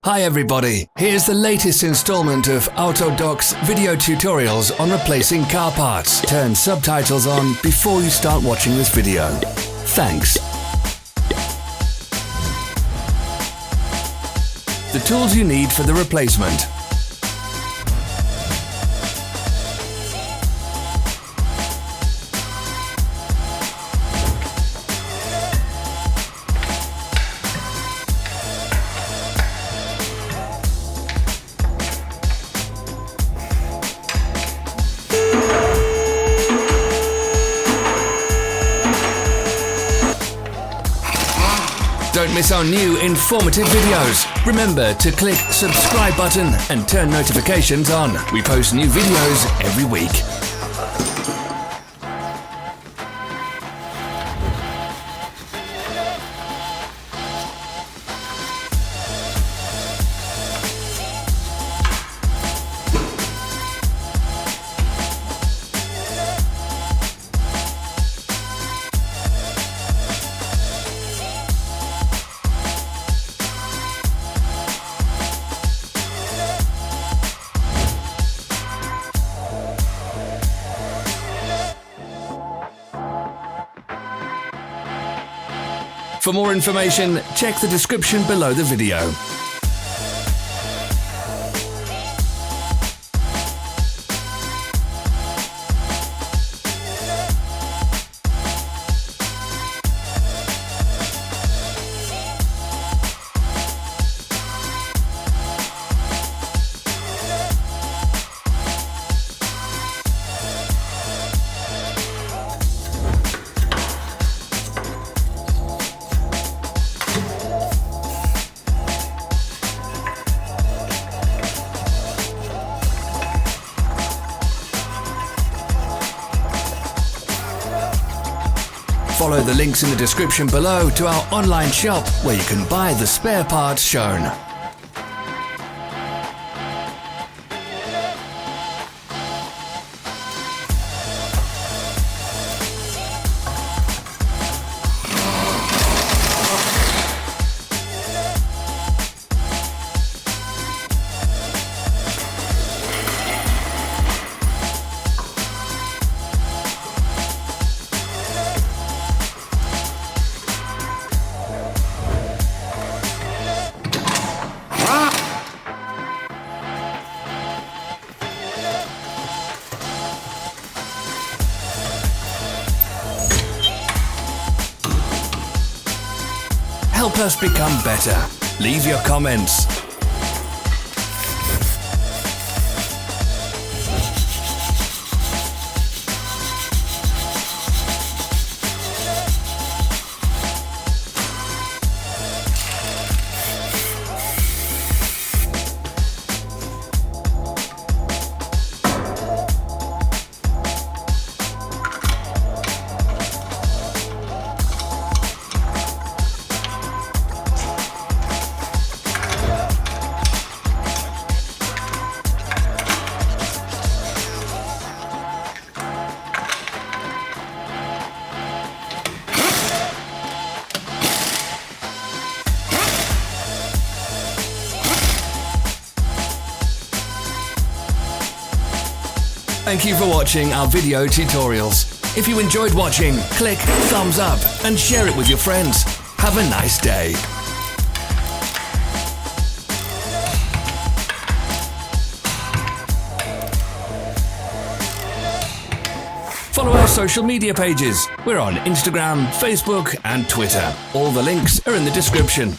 Hi everybody, here's the latest installment of Autodoc's video tutorials on replacing car parts. Turn subtitles on before you start watching this video. Thanks. The tools you need for the replacement. Don't miss our new informative videos. Remember to click subscribe button and turn notifications on. We post new videos every week. For more information, check the description below the video. Follow the links in the description below to our online shop where you can buy the spare parts shown. Help us become better. Leave your comments. Thank you for watching our video tutorials. If you enjoyed watching, click thumbs up and share it with your friends. Have a nice day. Follow our social media pages. We're on Instagram, Facebook and Twitter. All the links are in the description.